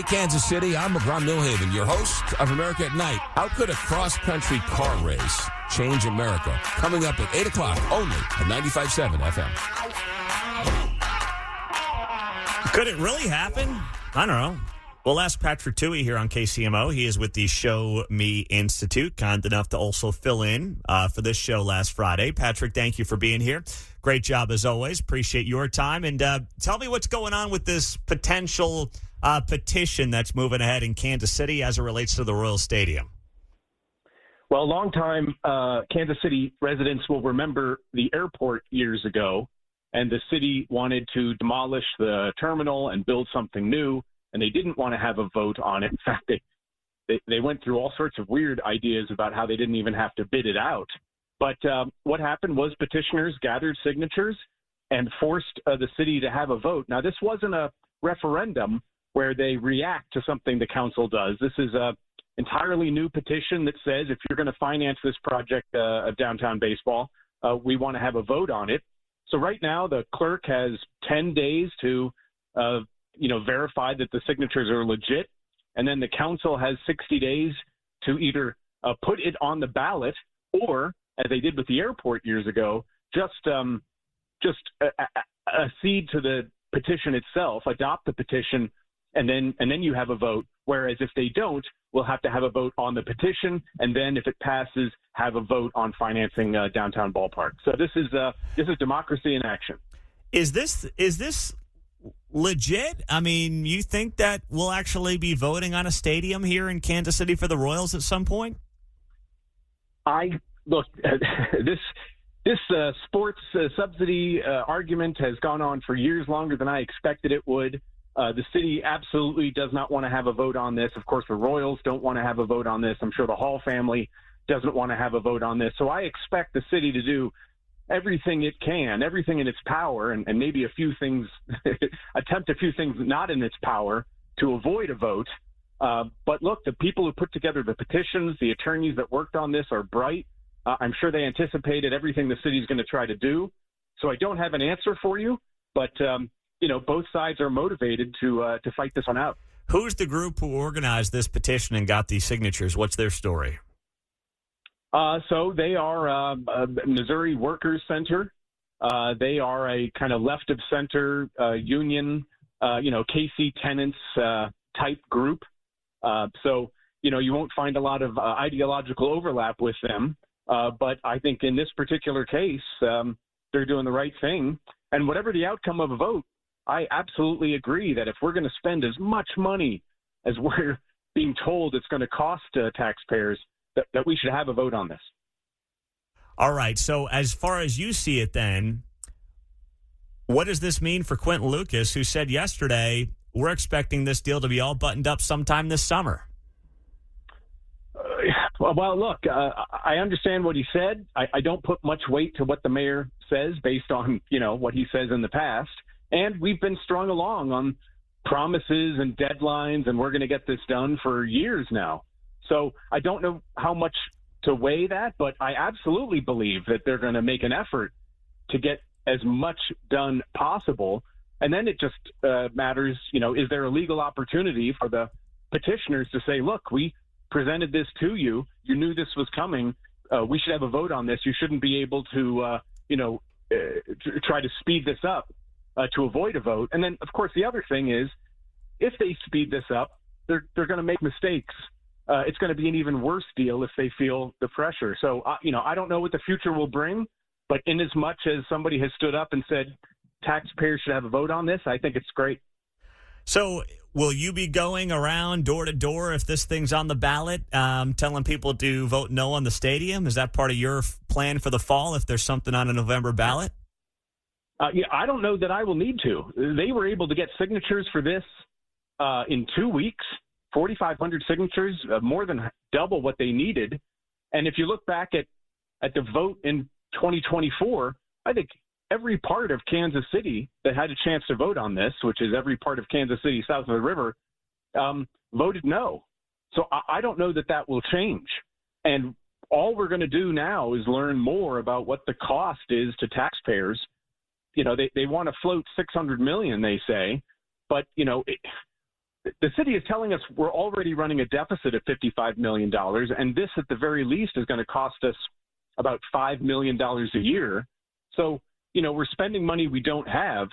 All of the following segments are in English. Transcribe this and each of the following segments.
Hey, Kansas City, I'm LeBron Milhaven, your host of America at Night. How could a cross-country car race change America? Coming up at 8 o'clock only at 95.7 FM. Could it really happen? I don't know. We'll ask Patrick Tuohey here on KCMO. He is with the Show Me Institute, kind enough to also fill in for this show last Friday. Patrick, thank you for being here. Great job as always. Appreciate your time. And tell me what's going on with this potential petition that's moving ahead in Kansas City as it relates to the Royal Stadium. Well, longtime Kansas City residents will remember the airport years ago, and the city wanted to demolish the terminal and build something new, and they didn't want to have a vote on it. In fact, they went through all sorts of weird ideas about how they didn't even have to bid it out. But what happened was petitioners gathered signatures and forced the city to have a vote. Now, this wasn't a referendum where they react to something the council does. This is a entirely new petition that says if you're going to finance this project of downtown baseball, we want to have a vote on it. So right now the clerk has 10 days to verify that the signatures are legit, and then the council has 60 days to either put it on the ballot or, as they did with the airport years ago, just accede to the petition itself, adopt the petition, and then you have a vote. Whereas if they don't, we'll have to have a vote on the petition, and then if it passes, have a vote on financing downtown ballpark. So this is democracy in action. Is this legit? I mean, you think that we'll actually be voting on a stadium here in Kansas City for the Royals at some point? This sports subsidy argument has gone on for years, longer than I expected it would. The city absolutely does not want to have a vote on this. Of course, the Royals don't want to have a vote on this. I'm sure the Hall family doesn't want to have a vote on this. So I expect the city to do everything it can, everything in its power, and maybe a few things, attempt a few things not in its power to avoid a vote. But look, the people who put together the petitions, the attorneys that worked on this are bright. I'm sure they anticipated everything the city's going to try to do. So I don't have an answer for you, but both sides are motivated to fight this one out. Who's the group who organized this petition and got these signatures? What's their story? So they are Missouri Workers Center. They are a kind of left of center union, KC tenants type group. So you won't find a lot of ideological overlap with them. But I think in this particular case, they're doing the right thing. And whatever the outcome of a vote, I absolutely agree that if we're going to spend as much money as we're being told it's going to cost taxpayers, that we should have a vote on this. All right. So as far as you see it then, what does this mean for Quentin Lucas, who said yesterday, we're expecting this deal to be all buttoned up sometime this summer? Well, look, I understand what he said. I don't put much weight to what the mayor says based on, what he says in the past. And we've been strung along on promises and deadlines, and we're going to get this done for years now. So I don't know how much to weigh that, but I absolutely believe that they're going to make an effort to get as much done possible. And then it just matters, is there a legal opportunity for the petitioners to say, look, we presented this to you. You knew this was coming. We should have a vote on this. You shouldn't be able to, try to speed this up to avoid a vote. And then, of course, the other thing is, if they speed this up, they're going to make mistakes. It's going to be an even worse deal if they feel the pressure. So, I don't know what the future will bring, but in as much as somebody has stood up and said taxpayers should have a vote on this, I think it's great. So will you be going around door to door if this thing's on the ballot, telling people to vote no on the stadium? Is that part of your plan for the fall if there's something on a November ballot? I don't know that I will need to. They were able to get signatures for this in 2 weeks, 4,500 signatures, more than double what they needed. And if you look back at the vote in 2024, I think every part of Kansas City that had a chance to vote on this, which is every part of Kansas City south of the river, voted no. So I don't know that will change. And all we're going to do now is learn more about what the cost is to taxpayers. They want to float $600 million, they say, but the city is telling us we're already running a deficit of $55 million, and this at the very least is going to cost us about $5 million a year. So, we're spending money we don't have.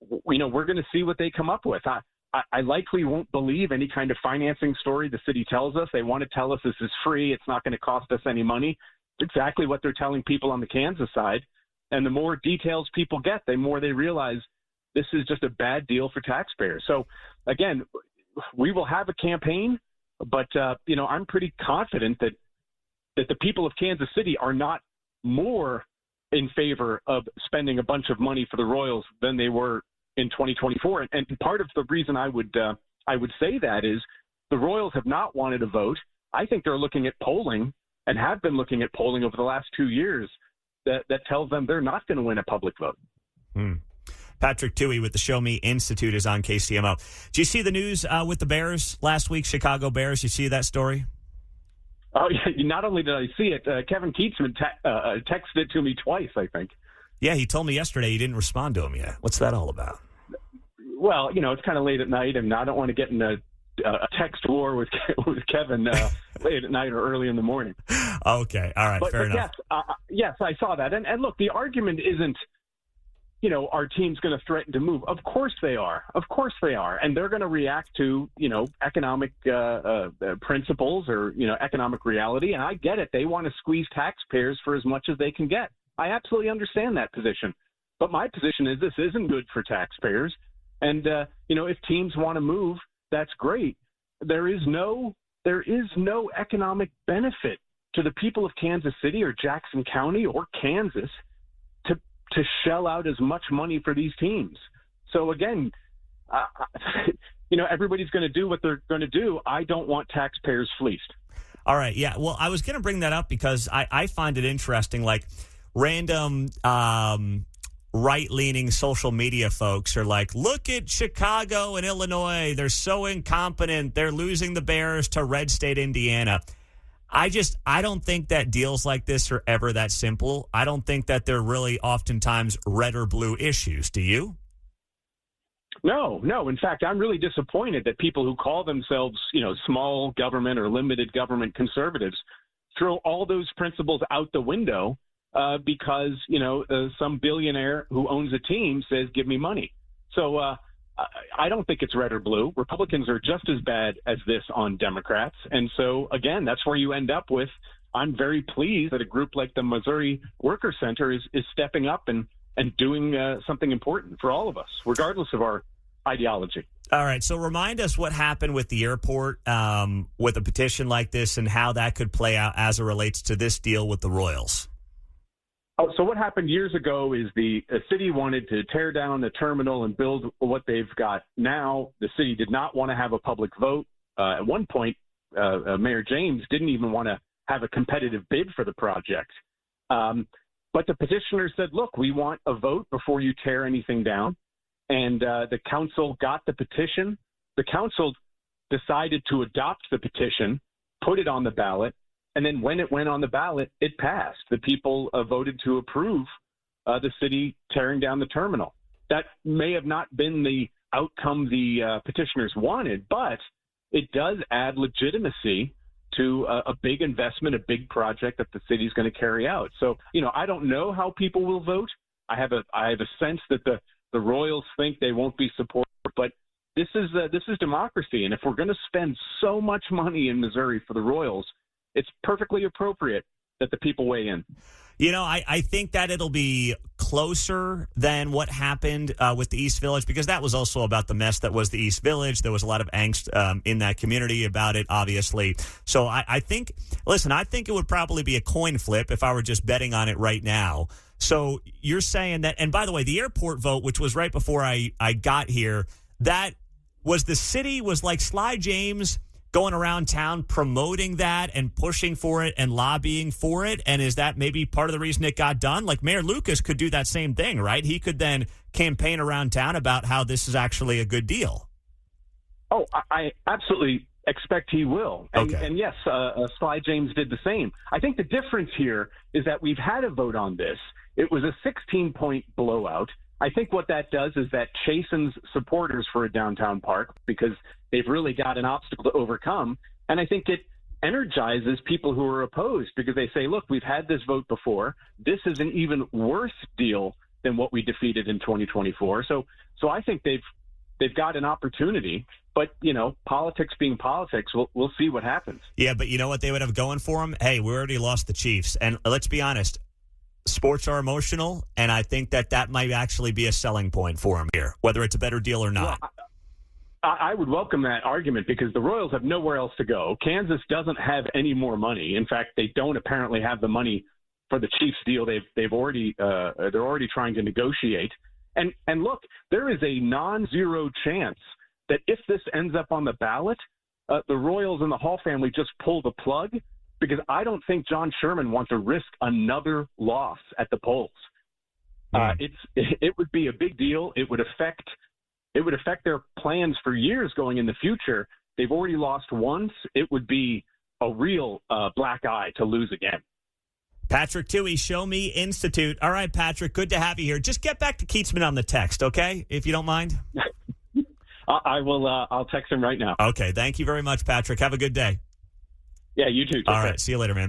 We're going to see what they come up with. I likely won't believe any kind of financing story the city tells us. They want to tell us this is free. It's not going to cost us any money. It's exactly what they're telling people on the Kansas side. And the more details people get, the more they realize this is just a bad deal for taxpayers. So, again, we will have a campaign, but, I'm pretty confident that the people of Kansas City are not more in favor of spending a bunch of money for the Royals than they were in 2024. And part of the reason I would say that is the Royals have not wanted a vote. I think they're looking at polling and have been looking at polling over the last 2 years that tells them they're not going to win a public vote. Patrick Tuohey with the Show Me Institute is on KCMO. Do you see the news with the Bears last week, Chicago Bears? You see that story? Oh, yeah. Not only did I see it, Kevin Keatsman texted it to me twice, I think. Yeah, he told me yesterday you didn't respond to him yet. What's that all about? Well, it's kind of late at night, and I don't want to get in a text war with Kevin late at night or early in the morning. Okay, all right, fair enough. Yes, I saw that. And look, the argument isn't, our team's going to threaten to move. Of course they are. And they're going to react to, economic principles or, economic reality. And I get it. They want to squeeze taxpayers for as much as they can get. I absolutely understand that position. But my position is this isn't good for taxpayers. And, if teams want to move, that's great. There is no economic benefit to the people of Kansas City or Jackson County or Kansas to shell out as much money for these teams. So again, everybody's going to do what they're going to do. I don't want taxpayers fleeced. All right. Yeah. Well, I was going to bring that up because I find it interesting, like random right-leaning social media folks are like, look at Chicago and Illinois. They're so incompetent. They're losing the Bears to red state Indiana. I don't think that deals like this are ever that simple. I don't think that they're really oftentimes red or blue issues. Do you? No. In fact, I'm really disappointed that people who call themselves, small government or limited government conservatives throw all those principles out the window because, some billionaire who owns a team says, give me money. So I don't think it's red or blue. Republicans are just as bad as this on Democrats. And so, again, that's where you end up with, I'm very pleased that a group like the Missouri Worker Center is stepping up and doing something important for all of us, regardless of our ideology. All right. So remind us what happened with the airport with a petition like this and how that could play out as it relates to this deal with the Royals. Oh, so what happened years ago is the city wanted to tear down the terminal and build what they've got now. The city did not want to have a public vote. At one point, Mayor James didn't even want to have a competitive bid for the project. But the petitioners said, look, we want a vote before you tear anything down. And the council got the petition. The council decided to adopt the petition, put it on the ballot. And then when it went on the ballot, it passed. The people voted to approve the city tearing down the terminal. That may have not been the outcome the petitioners wanted, but it does add legitimacy to a big investment, a big project that the city is going to carry out. So, I don't know how people will vote. I have a sense that the Royals think they won't be supported, but this is democracy. And if we're going to spend so much money in Missouri for the Royals, it's perfectly appropriate that the people weigh in. I think that it'll be closer than what happened with the East Village, because that was also about the mess that was the East Village. There was a lot of angst in that community about it, obviously. So I think it would probably be a coin flip if I were just betting on it right now. So you're saying that, and by the way, the airport vote, which was right before I got here, that was the city was like Sly James going around town promoting that and pushing for it and lobbying for it? And is that maybe part of the reason it got done? Like Mayor Lucas could do that same thing, right? He could then campaign around town about how this is actually a good deal. Oh, I absolutely expect he will. And, okay. And yes, Sly James did the same. I think the difference here is that we've had a vote on this. It was a 16-point blowout. I think what that does is that chastens supporters for a downtown park because they've really got an obstacle to overcome. And I think it energizes people who are opposed because they say, look, we've had this vote before. This is an even worse deal than what we defeated in 2024. So I think they've got an opportunity. But, politics being politics, we'll see what happens. Yeah, but you know what they would have going for them? Hey, we already lost the Chiefs. And let's be honest, sports are emotional, and I think that might actually be a selling point for them here, whether it's a better deal or not. Well, I would welcome that argument because the Royals have nowhere else to go. Kansas doesn't have any more money. In fact, they don't apparently have the money for the Chiefs deal. They're already trying to negotiate. And look, there is a non-zero chance that if this ends up on the ballot, the Royals and the Hall family just pull the plug because I don't think John Sherman wants to risk another loss at the polls. It would be a big deal. It would affect their plans for years going in the future. They've already lost once. It would be a real black eye to lose again. Patrick Tuohey, Show Me Institute. All right, Patrick, good to have you here. Just get back to Keatsman on the text, okay, if you don't mind? I will. I'll text him right now. Okay, thank you very much, Patrick. Have a good day. Yeah, you too. All right, see you later, man.